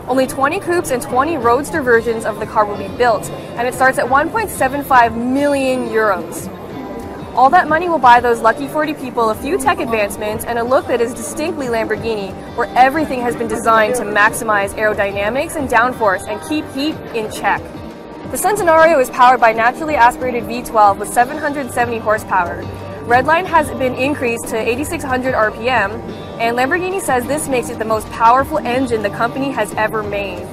Only 20 coupes and 20 roadster versions of the car will be built, and it starts at 1.75 million euros. All that money will buy those lucky 40 people a few tech advancements and a look that is distinctly Lamborghini, where everything has been designed to maximize aerodynamics and downforce and keep heat in check. The Centenario is powered by naturally aspirated V12 with 770 horsepower. Redline has been increased to 8,600 RPM, and Lamborghini says this makes it the most powerful engine the company has ever made.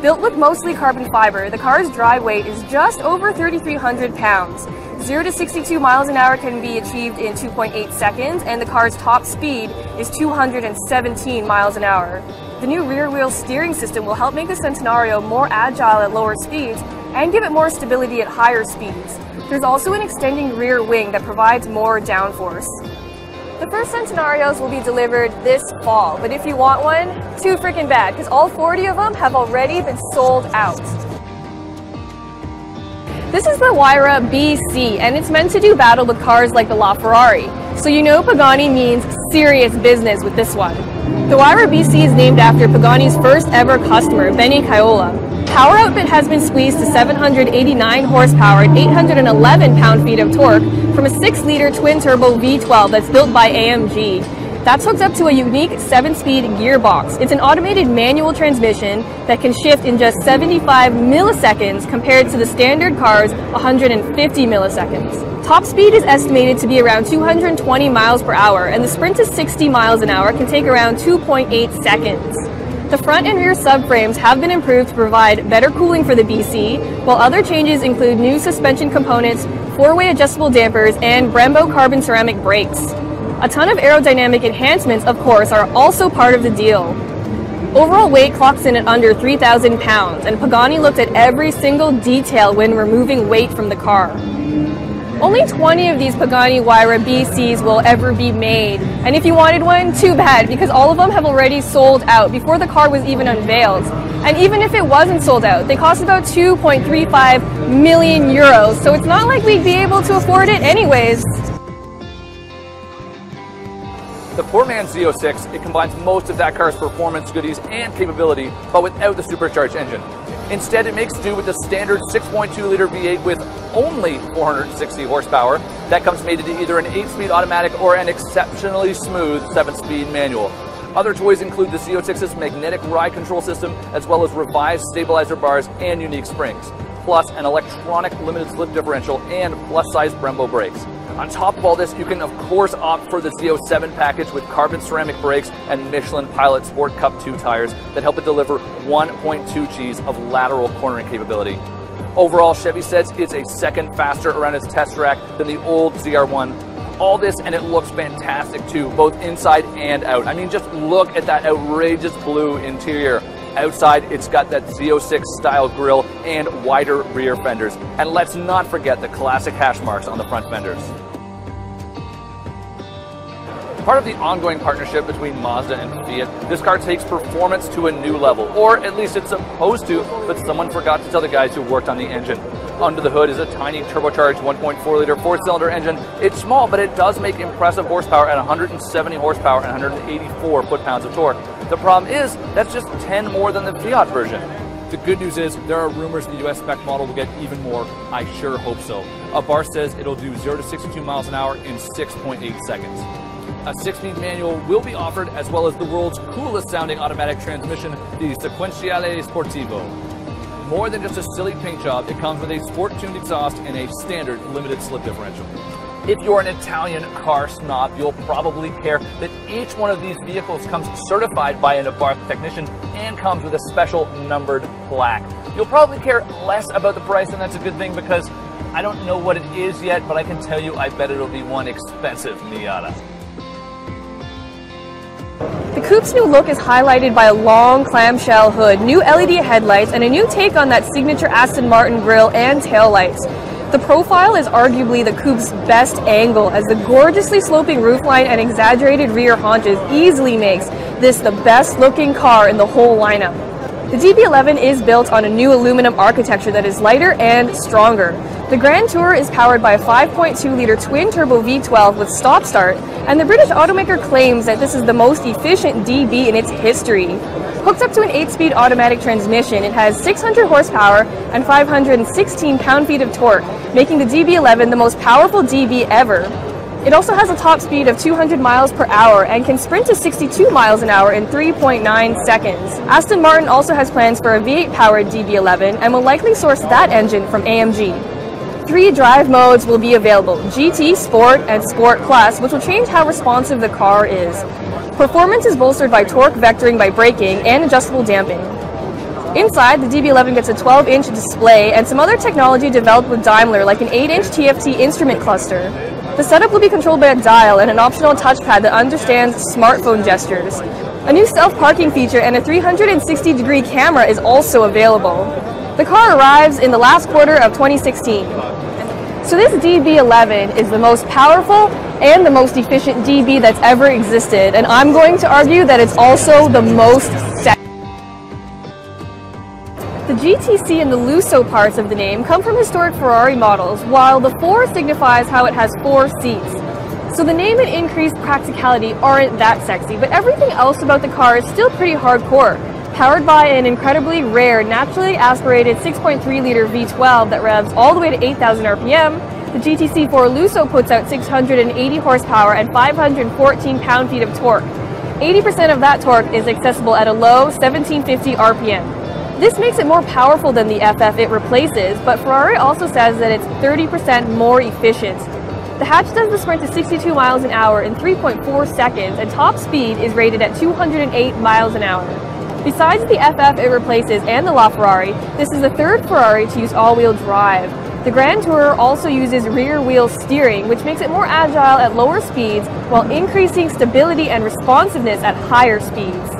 Built with mostly carbon fiber, the car's dry weight is just over 3,300 pounds. 0 to 62 miles an hour can be achieved in 2.8 seconds, and the car's top speed is 217 miles an hour. The new rear-wheel steering system will help make the Centenario more agile at lower speeds and give it more stability at higher speeds. There's also an extending rear wing that provides more downforce. The first Centenarios will be delivered this fall, but if you want one, too freaking bad, because all 40 of them have already been sold out. This is the Huayra BC, and it's meant to do battle with cars like the LaFerrari. So you know Pagani means serious business with this one. The Huayra BC is named after Pagani's first ever customer, Benny Caiola. Power output has been squeezed to 789 horsepower and 811 pound-feet of torque from a 6-liter twin-turbo V12 that's built by AMG. That's hooked up to a unique 7-speed gearbox. It's an automated manual transmission that can shift in just 75 milliseconds compared to the standard car's 150 milliseconds. Top speed is estimated to be around 220 miles per hour, and the sprint to 60 miles an hour can take around 2.8 seconds. The front and rear subframes have been improved to provide better cooling for the BC, while other changes include new suspension components, 4-way adjustable dampers, and Brembo carbon ceramic brakes. A ton of aerodynamic enhancements, of course, are also part of the deal. Overall weight clocks in at under 3,000 pounds, and Pagani looked at every single detail when removing weight from the car. Only 20 of these Pagani Huayra BCs will ever be made, and if you wanted one, too bad, because all of them have already sold out before the car was even unveiled. And even if it wasn't sold out, they cost about 2.35 million euros, so it's not like we'd be able to afford it anyways. The poor man's Z06, it combines most of that car's performance goodies and capability, but without the supercharged engine. Instead, it makes do with the standard 6.2-liter V8 with only 460 horsepower that comes mated to either an 8-speed automatic or an exceptionally smooth 7-speed manual. Other toys include the Z06's magnetic ride control system, as well as revised stabilizer bars and unique springs, plus an electronic limited slip differential and plus-size Brembo brakes. On top of all this, you can of course opt for the Z07 package with carbon ceramic brakes and Michelin Pilot Sport Cup 2 tires that help it deliver 1.2 Gs of lateral cornering capability. Overall, Chevy says it's a second faster around its test track than the old ZR1. All this, and it looks fantastic too, both inside and out. I mean, just look at that outrageous blue interior. Outside, it's got that Z06 style grille and wider rear fenders. And let's not forget the classic hash marks on the front fenders. Part of the ongoing partnership between Mazda and Fiat, this car takes performance to a new level, or at least it's supposed to, but someone forgot to tell the guys who worked on the engine. Under the hood is a tiny turbocharged 1.4-liter 4-cylinder engine. It's small, but it does make impressive horsepower at 170 horsepower and 184 foot-pounds of torque. The problem is, that's just 10 more than the Fiat version. The good news is, there are rumors the US spec model will get even more. I sure hope so. A bar says it'll do 0 to 62 miles an hour in 6.8 seconds. A 6-speed manual will be offered, as well as the world's coolest sounding automatic transmission, the Sequentiale Sportivo. More than just a silly paint job, it comes with a sport-tuned exhaust and a standard limited slip differential. If you're an Italian car snob, you'll probably care that each one of these vehicles comes certified by an Abarth technician and comes with a special numbered plaque. You'll probably care less about the price, and that's a good thing, because I don't know what it is yet, but I can tell you I bet it'll be one expensive Miata. The coupe's new look is highlighted by a long clamshell hood, new LED headlights, and a new take on that signature Aston Martin grille and taillights. The profile is arguably the coupe's best angle, as the gorgeously sloping roofline and exaggerated rear haunches easily makes this the best looking car in the whole lineup. The DB11 is built on a new aluminum architecture that is lighter and stronger. The Grand Tour is powered by a 5.2-liter twin-turbo V12 with stop-start, and the British automaker claims that this is the most efficient DB in its history. Hooked up to an 8-speed automatic transmission, it has 600 horsepower and 516 pound-feet of torque, making the DB11 the most powerful DB ever. It also has a top speed of 200 miles per hour and can sprint to 62 miles an hour in 3.9 seconds. Aston Martin also has plans for a V8-powered DB11 and will likely source that engine from AMG. 3 drive modes will be available: GT, Sport, and Sport Plus, which will change how responsive the car is. Performance is bolstered by torque vectoring by braking and adjustable damping. Inside, the DB11 gets a 12-inch display and some other technology developed with Daimler, like an 8-inch TFT instrument cluster. The setup will be controlled by a dial and an optional touchpad that understands smartphone gestures. A new self-parking feature and a 360-degree camera is also available. The car arrives in the last quarter of 2016. So this DB11 is the most powerful and the most efficient DB that's ever existed, and I'm going to argue that it's also the most sexy. The GTC and the Lusso parts of the name come from historic Ferrari models, while the 4 signifies how it has 4 seats. So the name and increased practicality aren't that sexy, but everything else about the car is still pretty hardcore. Powered by an incredibly rare, naturally aspirated 6.3-liter V12 that revs all the way to 8,000 RPM, the GTC4 Lusso puts out 680 horsepower and 514 pound-feet of torque. 80% of that torque is accessible at a low 1750 RPM. This makes it more powerful than the FF it replaces, but Ferrari also says that it's 30% more efficient. The hatch does the sprint to 62 miles an hour in 3.4 seconds, and top speed is rated at 208 miles an hour. Besides the FF it replaces and the LaFerrari, this is the 3rd Ferrari to use all-wheel drive. The Grand Tourer also uses rear-wheel steering, which makes it more agile at lower speeds while increasing stability and responsiveness at higher speeds.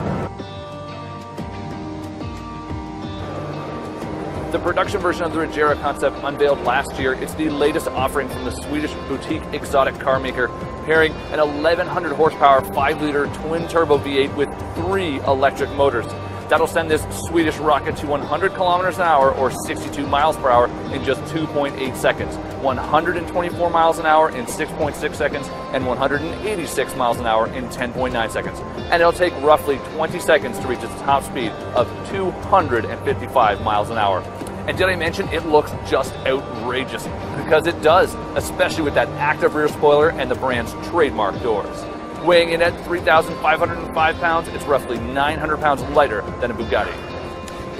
The production version of the Regera concept unveiled last year. It's the latest offering from the Swedish boutique exotic car maker, pairing an 1100 horsepower 5-liter twin-turbo V8 with 3 electric motors. That'll send this Swedish rocket to 100 kilometers an hour or 62 miles per hour in just 2.8 seconds, 124 miles an hour in 6.6 seconds, and 186 miles an hour in 10.9 seconds. And it'll take roughly 20 seconds to reach its top speed of 255 miles an hour. And did I mention it looks just outrageous? Because it does, especially with that active rear spoiler and the brand's trademark doors. Weighing in at 3,505 pounds, it's roughly 900 pounds lighter than a Bugatti.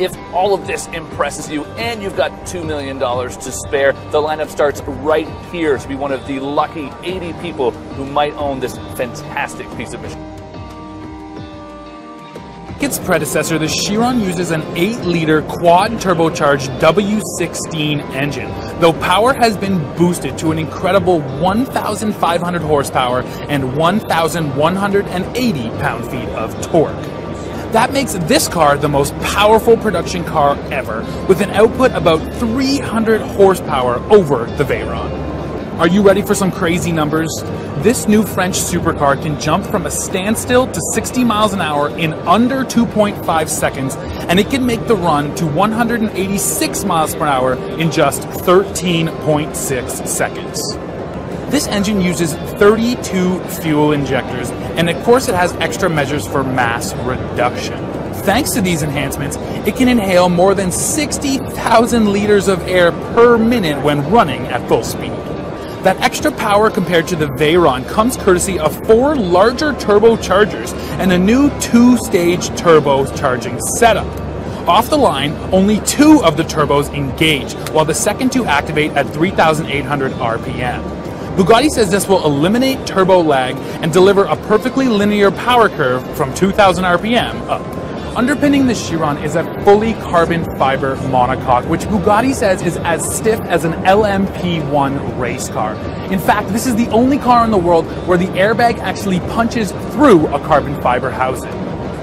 If all of this impresses you and you've got $2 million to spare, the lineup starts right here to be one of the lucky 80 people who might own this fantastic piece of machinery. Its predecessor, the Chiron uses an 8-liter quad-turbocharged W16 engine, though power has been boosted to an incredible 1,500 horsepower and 1,180 pound-feet of torque. That makes this car the most powerful production car ever, with an output about 300 horsepower over the Veyron. Are you ready for some crazy numbers? This new French supercar can jump from a standstill to 60 miles an hour in under 2.5 seconds, and it can make the run to 186 miles per hour in just 13.6 seconds. This engine uses 32 fuel injectors, and of course it has extra measures for mass reduction. Thanks to these enhancements, it can inhale more than 60,000 liters of air per minute when running at full speed. That extra power compared to the Veyron comes courtesy of 4 larger turbochargers and a new 2-stage turbo charging setup. Off the line, only 2 of the turbos engage, while the second 2 activate at 3,800 RPM. Bugatti says this will eliminate turbo lag and deliver a perfectly linear power curve from 2,000 RPM up. Underpinning the Chiron is a fully carbon fiber monocoque, which Bugatti says is as stiff as an LMP1 race car. In fact, this is the only car in the world where the airbag actually punches through a carbon fiber housing.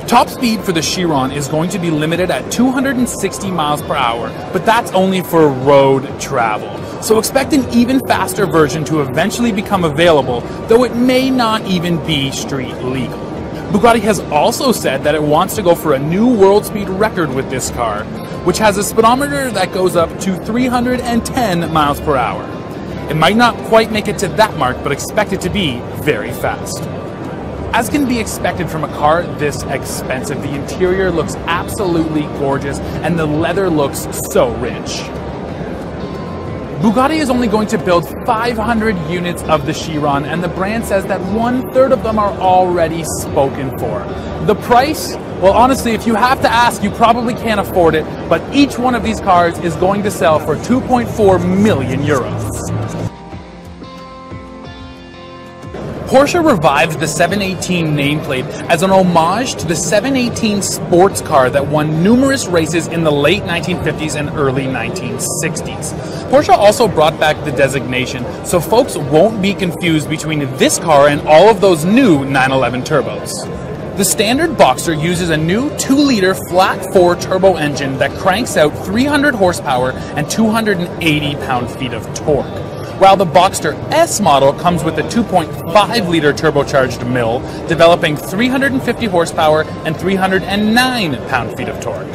Top speed for the Chiron is going to be limited at 260 miles per hour, but that's only for road travel. So expect an even faster version to eventually become available, though it may not even be street legal. Bugatti has also said that it wants to go for a new world speed record with this car, which has a speedometer that goes up to 310 miles per hour. It might not quite make it to that mark, but expect it to be very fast. As can be expected from a car this expensive, the interior looks absolutely gorgeous and the leather looks so rich. Bugatti is only going to build 500 units of the Chiron, and the brand says that 1/3 of them are already spoken for. The price? Well, honestly, if you have to ask, you probably can't afford it, but each one of these cars is going to sell for 2.4 million euros. Porsche revived the 718 nameplate as an homage to the 718 sports car that won numerous races in the late 1950s and early 1960s. Porsche also brought back the designation so folks won't be confused between this car and all of those new 911 turbos. The standard Boxster uses a new 2-liter flat-4 turbo engine that cranks out 300 horsepower and 280 pound-feet of torque, while the Boxster S model comes with a 2.5-liter turbocharged mill, developing 350 horsepower and 309 pound-feet of torque.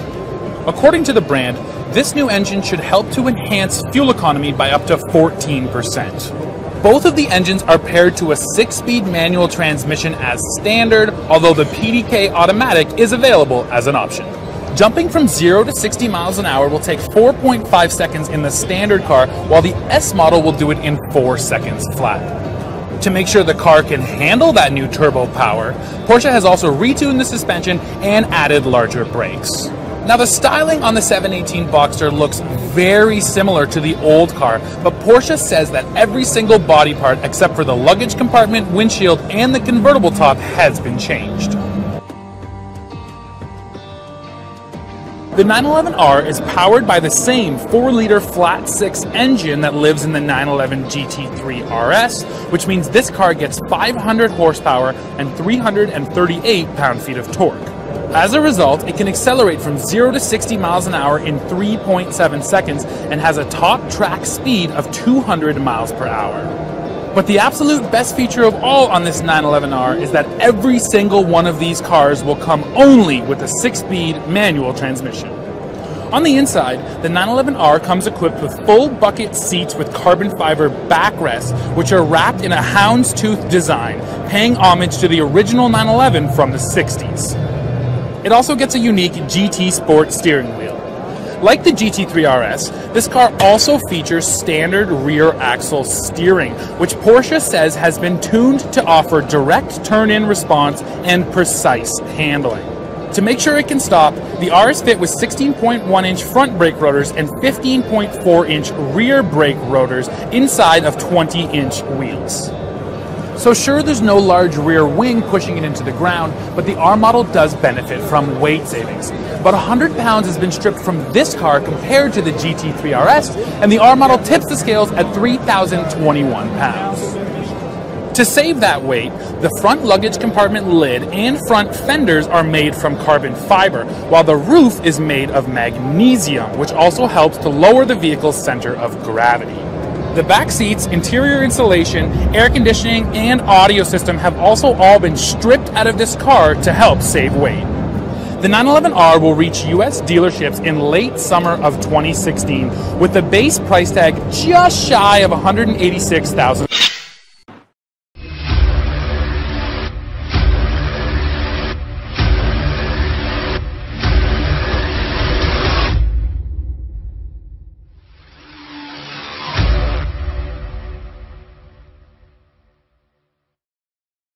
According to the brand, this new engine should help to enhance fuel economy by up to 14%. Both of the engines are paired to a 6-speed manual transmission as standard, although the PDK automatic is available as an option. Jumping from 0 to 60 miles an hour will take 4.5 seconds in the standard car, while the S model will do it in 4 seconds flat. To make sure the car can handle that new turbo power, Porsche has also retuned the suspension and added larger brakes. Now, the styling on the 718 Boxster looks very similar to the old car, but Porsche says that every single body part except for the luggage compartment, windshield, and the convertible top has been changed. The 911R is powered by the same 4-liter flat-6 engine that lives in the 911 GT3 RS, which means this car gets 500 horsepower and 338 pound-feet of torque. As a result, it can accelerate from 0 to 60 miles an hour in 3.7 seconds and has a top track speed of 200 miles per hour. But the absolute best feature of all on this 911R is that every single one of these cars will come only with a 6-speed manual transmission. On the inside, the 911R comes equipped with full bucket seats with carbon fiber backrests, which are wrapped in a houndstooth design, paying homage to the original 911 from the 60s. It also gets a unique GT Sport steering wheel. Like the GT3 RS, this car also features standard rear axle steering, which Porsche says has been tuned to offer direct turn-in response and precise handling. To make sure it can stop, the R is fit with 16.1-inch front brake rotors and 15.4-inch rear brake rotors inside of 20-inch wheels. So sure, there's no large rear wing pushing it into the ground, but the R model does benefit from weight savings. About 100 pounds has been stripped from this car compared to the GT3 RS, and the R model tips the scales at 3,021 pounds. To save that weight, the front luggage compartment lid and front fenders are made from carbon fiber, while the roof is made of magnesium, which also helps to lower the vehicle's center of gravity. The back seats, interior insulation, air conditioning, and audio system have also all been stripped out of this car to help save weight. The 911R will reach US dealerships in late summer of 2016 with the base price tag just shy of $186,000.